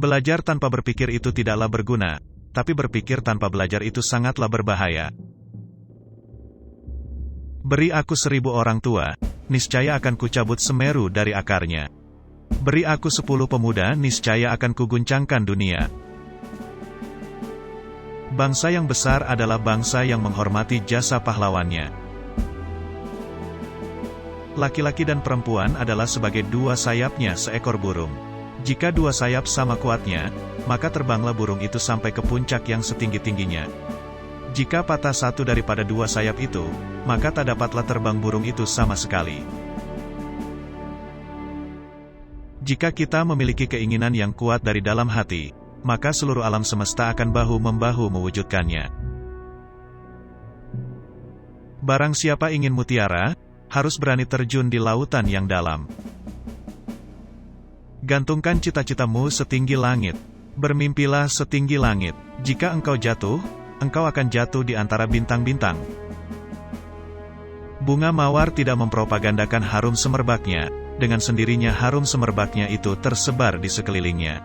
Belajar tanpa berpikir itu tidaklah berguna, tapi berpikir tanpa belajar itu sangatlah berbahaya. Beri aku 1000 orang tua, niscaya akan kucabut Semeru dari akarnya. Beri aku 10 pemuda, niscaya akan kuguncangkan dunia. Bangsa yang besar adalah bangsa yang menghormati jasa pahlawannya. Laki-laki dan perempuan adalah sebagai dua sayapnya seekor burung. Jika dua sayap sama kuatnya, maka terbanglah burung itu sampai ke puncak yang setinggi-tingginya. Jika patah satu daripada dua sayap itu, maka tak dapatlah terbang burung itu sama sekali. Jika kita memiliki keinginan yang kuat dari dalam hati, maka seluruh alam semesta akan bahu-membahu mewujudkannya. Barang siapa ingin mutiara, harus berani terjun di lautan yang dalam. Gantungkan cita-citamu setinggi langit. Bermimpilah setinggi langit. Jika engkau jatuh, engkau akan jatuh di antara bintang-bintang. Bunga mawar tidak mempropagandakan harum semerbaknya, dengan sendirinya harum semerbaknya itu tersebar di sekelilingnya.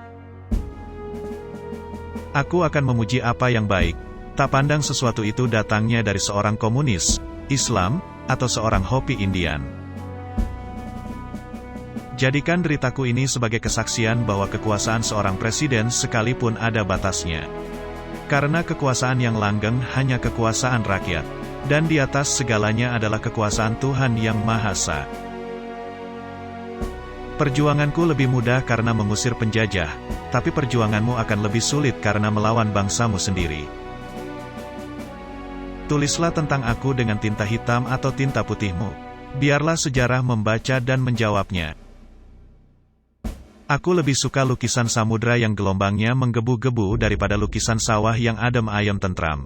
Aku akan memuji apa yang baik, tak pandang sesuatu itu datangnya dari seorang komunis, Islam, atau seorang Hopi Indian. Jadikan deritaku ini sebagai kesaksian bahwa kekuasaan seorang presiden sekalipun ada batasnya. Karena kekuasaan yang langgeng hanya kekuasaan rakyat, dan di atas segalanya adalah kekuasaan Tuhan Yang Maha Esa. Perjuanganku lebih mudah karena mengusir penjajah, tapi perjuanganmu akan lebih sulit karena melawan bangsamu sendiri. Tulislah tentang aku dengan tinta hitam atau tinta putihmu. Biarlah sejarah membaca dan menjawabnya. Aku lebih suka lukisan samudra yang gelombangnya menggebu-gebu daripada lukisan sawah yang adem ayem tentram.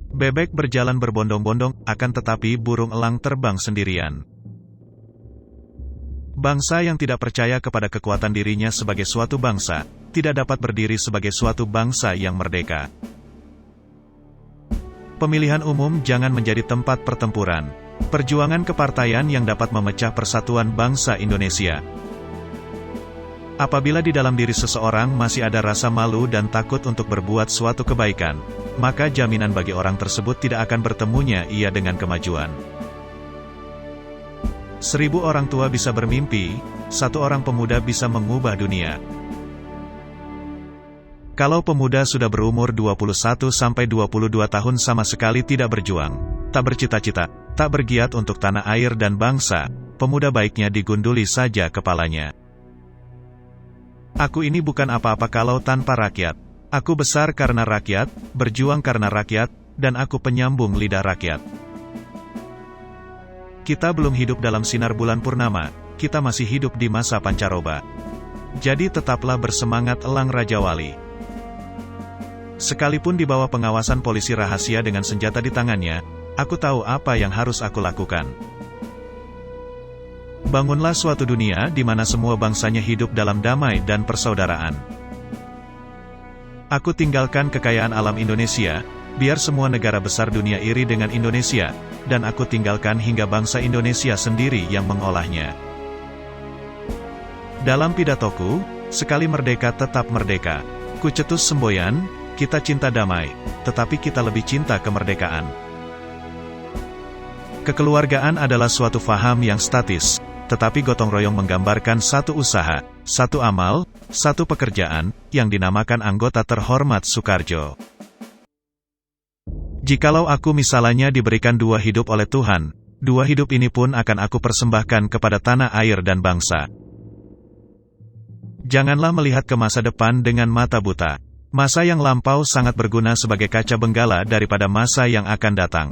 Bebek berjalan berbondong-bondong, akan tetapi burung elang terbang sendirian. Bangsa yang tidak percaya kepada kekuatan dirinya sebagai suatu bangsa, tidak dapat berdiri sebagai suatu bangsa yang merdeka. Pemilihan umum jangan menjadi tempat pertempuran. Perjuangan kepartaian yang dapat memecah persatuan bangsa Indonesia. Apabila di dalam diri seseorang masih ada rasa malu dan takut untuk berbuat suatu kebaikan, maka jaminan bagi orang tersebut tidak akan bertemunya ia dengan kemajuan. 1000 orang tua bisa bermimpi, 1 orang pemuda bisa mengubah dunia. Kalau pemuda sudah berumur 21-22 tahun sama sekali tidak berjuang, tak bercita-cita, tak bergiat untuk tanah air dan bangsa, pemuda baiknya digunduli saja kepalanya. Aku ini bukan apa-apa kalau tanpa rakyat. Aku besar karena rakyat, berjuang karena rakyat, dan aku penyambung lidah rakyat. Kita belum hidup dalam sinar bulan purnama, kita masih hidup di masa pancaroba. Jadi tetaplah bersemangat elang Raja Wali. Sekalipun di bawah pengawasan polisi rahasia dengan senjata di tangannya, aku tahu apa yang harus aku lakukan. Bangunlah suatu dunia di mana semua bangsanya hidup dalam damai dan persaudaraan. Aku tinggalkan kekayaan alam Indonesia, biar semua negara besar dunia iri dengan Indonesia, dan aku tinggalkan hingga bangsa Indonesia sendiri yang mengolahnya. Dalam pidatoku, sekali merdeka tetap merdeka. Ku cetus semboyan, kita cinta damai, tetapi kita lebih cinta kemerdekaan. Kekeluargaan adalah suatu faham yang statis, tetapi gotong royong menggambarkan satu usaha, satu amal, satu pekerjaan, yang dinamakan anggota terhormat Soekarjo. Jikalau aku misalnya diberikan 2 hidup oleh Tuhan, 2 hidup ini pun akan aku persembahkan kepada tanah air dan bangsa. Janganlah melihat ke masa depan dengan mata buta. Masa yang lampau sangat berguna sebagai kaca benggala daripada masa yang akan datang.